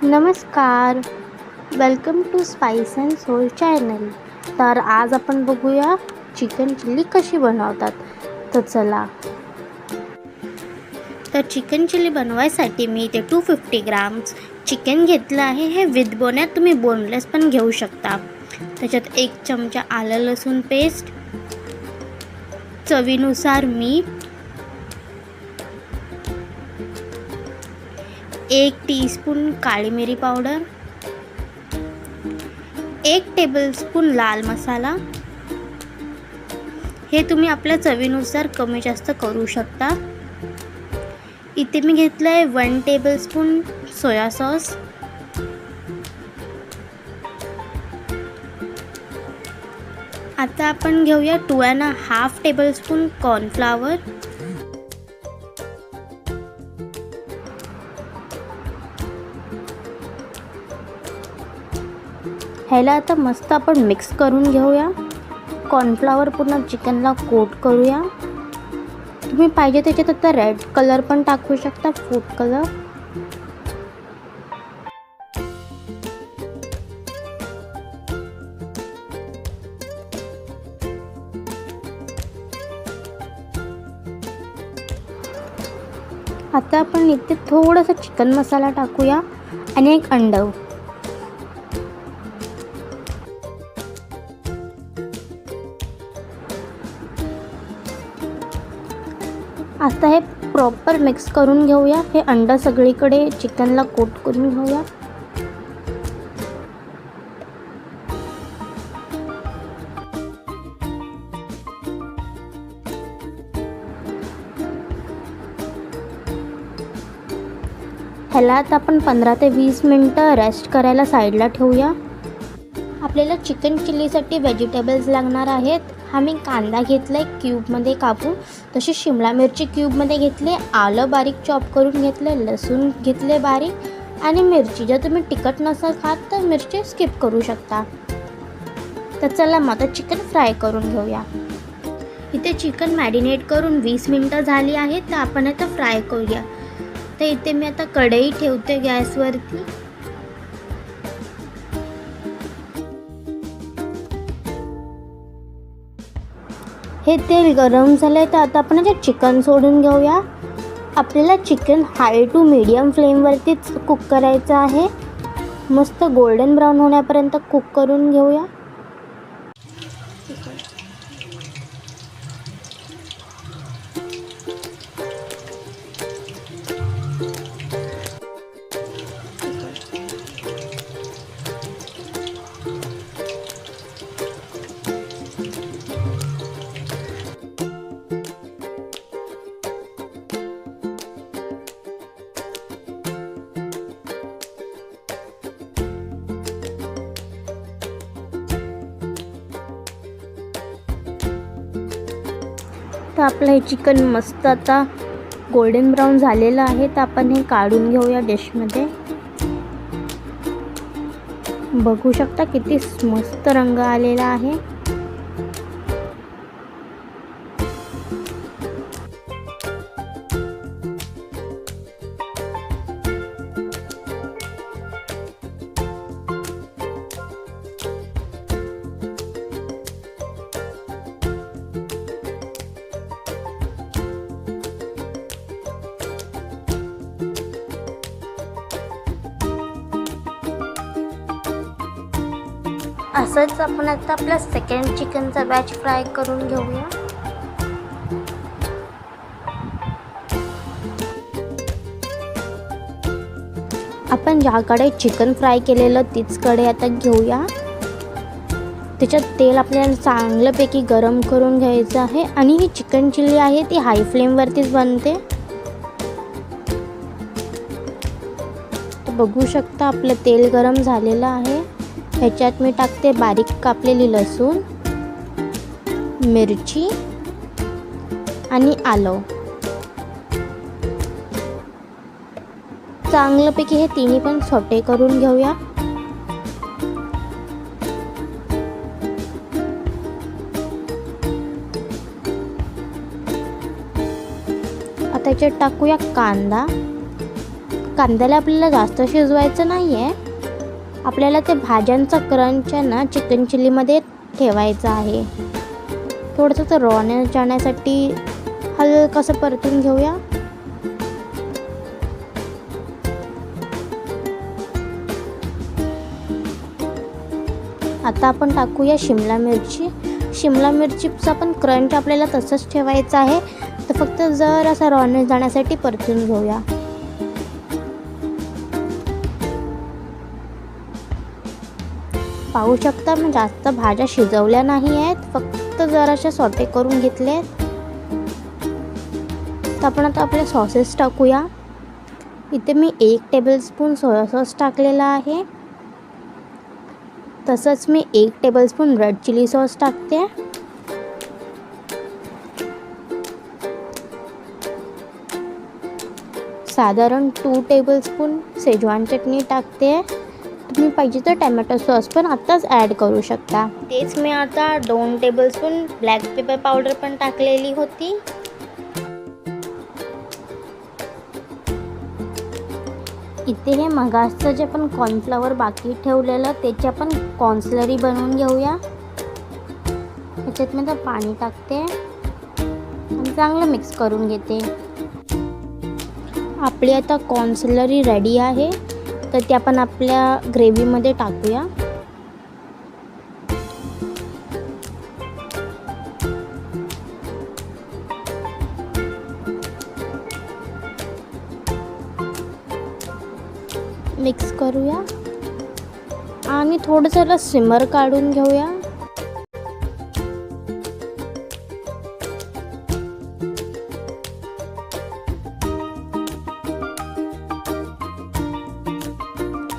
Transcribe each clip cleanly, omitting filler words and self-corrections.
नमस्कार, welcome to spice and soul channel. तर आज आपण बघूया चिकन चिल्ली कशी बनवतात. तर चला. तर चिकन चिल्ली बनवायसाठी मी इथे 250 ग्राम्स चिकन घेतलं आहे. हे विथ बोन, तुम्ही बोनलेस पण घेऊ शकता. त्याच्यात 1 चमचा आलं लसूण पेस्ट, चवीनुसार मीठ, 1 टीस्पून काळी मिरी पावडर, 1 टेबलस्पून लाल मसाला. हे तुम्ही आपल्या चवीनुसार कमी जास्त करू शकता. इथे मी घेतलं आहे 1 टेबलस्पून सोया सॉस, आता आपण घेऊया 2.5 टेबलस्पून कॉर्नफ्लॉवर, ह्याला आता मस्त आपण मिक्स करून घेऊया. कॉर्नफ्लॉवर पूर्ण चिकनला कोट करूया. तुम्ही पाहिजे त्याच्यात आता रेड कलर पण टाकू शकता, फूड कलर. आता आपण इथे थोडासा चिकन मसाला टाकूया आणि 1 अंड. आता हे प्रॉपर मिक्स करून घेऊया. हे अंड सगळीकडे चिकनला कोट करून घेऊया. ह्याला आता आपण 15 ते 20 मिनटं रेस्ट करायला साईडला ठेवूया. आपल्याला चिकन चिल्लीसाठी व्हेजिटेबल्स लागणार आहेत. हा मी कांदा घेतला आहे क्यूबमध्ये कापून, तशी शिमला मिरची क्यूबमध्ये घेतले, आलं बारीक चॉप करून घेतले, लसूण घेतले बारीक आणि मिरची. जर तुम्ही तिखट नसाल खात तर मिरची स्किप करू शकता. तर चला मग आता चिकन फ्राय करून घेऊया. इथे चिकन मॅरिनेट करून 20 मिनटं झाली आहेत, तर आपण आता फ्राय करूया. तर इथे मी आता कढई ठेवते गॅसवरती. हे तेल गरम झालं तर आता आपण जे चिकन सोडून घेऊया. आपल्याला चिकन हाय टू मीडियम फ्लेमवरतीच कुक करायचं आहे. मस्त गोल्डन ब्राऊन होण्यापर्यंत कुक करून घेऊया. तर आपलं हे चिकन मस्त आता गोल्डन ब्राऊन झालेलं आहे. तर आपण हे काढून घेऊया डिशमध्ये. बघू शकता किती मस्त रंग आलेला आहे. असंच आपण आता आपला सेकंड चिकनचा बॅच फ्राय करून घेऊया. आपण ज्याकडे चिकन फ्राय केलेलं तीच कढई आता घेऊया. त्याच्यात तेल आपल्याला चांगल्यापैकी गरम करून घ्यायचं आहे. आणि ही चिकन चिल्ली आहे ती हाय फ्लेमवरतीच बनते. तर बघू शकता आपलं तेल गरम झालेलं आहे. ह्याच्यात मी टाकते बारीक कापलेली लसूण, मिरची आणि आलं. चांगल्यापैकी हे तिन्ही पण सॉटे करून घेऊया. आता याच्यात टाकूया कांदा, कांद्याला आपल्याला जास्त शिजवायचं नाही आहे. आपल्याला ते भाज्यांचा क्रंच आहे ना चिकन चिलीमध्ये ठेवायचं आहे. थोडंसं तर रॉनेस जाण्यासाठी हलकंसं परतून घेऊया. आता आपण टाकूया शिमला मिरची. शिमला मिरचीचा पण क्रंच आपल्याला तसंच ठेवायचं आहे, तर फक्त जर असा रॉनेस जाण्यासाठी परतून घेऊया. पाहू शकता मी जास्त भाज्या शिजवल्या नाही आहेत, फक्त जराशा सॉटे करून घेतले आहेत. तर आपण आता आपले सॉसेस टाकूया. इथे मी 1 टेबलस्पून सोया सॉस टाकलेला आहे. तसंच मी 1 टेबलस्पून रेड चिली सॉस टाकते. साधारण 2 टेबलस्पून शेजवान चटणी टाकते. तुम्ही पाहिजे तर टॅमॅटो सॉस पण आत्ताच ॲड करू शकता. तेच मी आता 2 टेबलस्पून ब्लॅक पेपर पावडर पण टाकलेली होती. इथे हे मगासचं जे पण कॉर्नफ्लॉवर बाकी ठेवलेलं त्याची आपण कॉर्नस्लरी बनवून घेऊया. ह्याच्यात मी आता पाणी टाकते आणि चांगलं मिक्स करून घेते. आपली आता कॉर्नस्लरी रेडी आहे, तर ते आपण आपल्या ग्रेव्हीमध्ये टाकूया. मिक्स करूया आणि थोडंसं सिमर काढून घेऊया.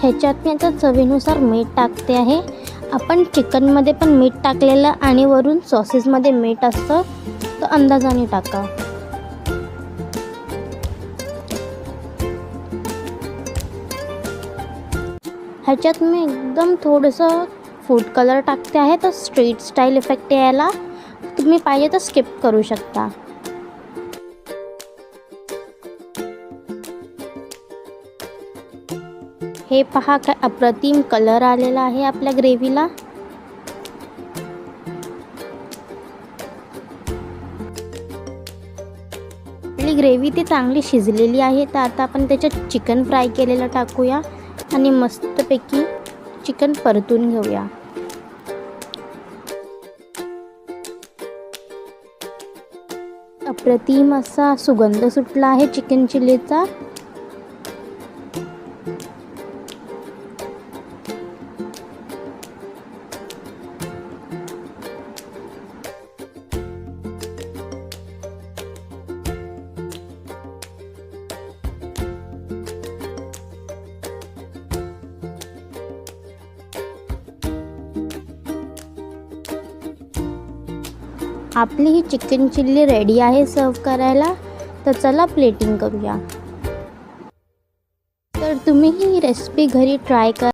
ह्याच्यात मी आता चवीनुसार मीठ टाकते आहे. आपण चिकनमध्ये पण मीठ टाकलेलं आणि वरून सॉसेसमध्ये मीठ असतं, तर अंदाजाने टाका. ह्याच्यात मी एकदम थोडंसं फूड कलर टाकते आहे, तर स्ट्रीट स्टाईल इफेक्ट यायला. तुम्ही पाहिजे तर स्किप करू शकता. हे पहा काय अप्रतिम कलर आलेला आहे आपल्या ग्रेव्हीला. आपली ग्रेव्ही ती चांगली शिजलेली आहे, तर आता आपण त्याच्यात चिकन फ्राय केलेलं टाकूया आणि मस्तपैकी चिकन परतून घेऊया. अप्रतिम असा सुगंध सुटला आहे चिकन चिलीचा. आपली ही चिकन चिल्ली रेडी आहे सर्व करायला. तर चला प्लेटिंग करूया. तर तुम्ही ही रेसिपी घरी ट्राय करा.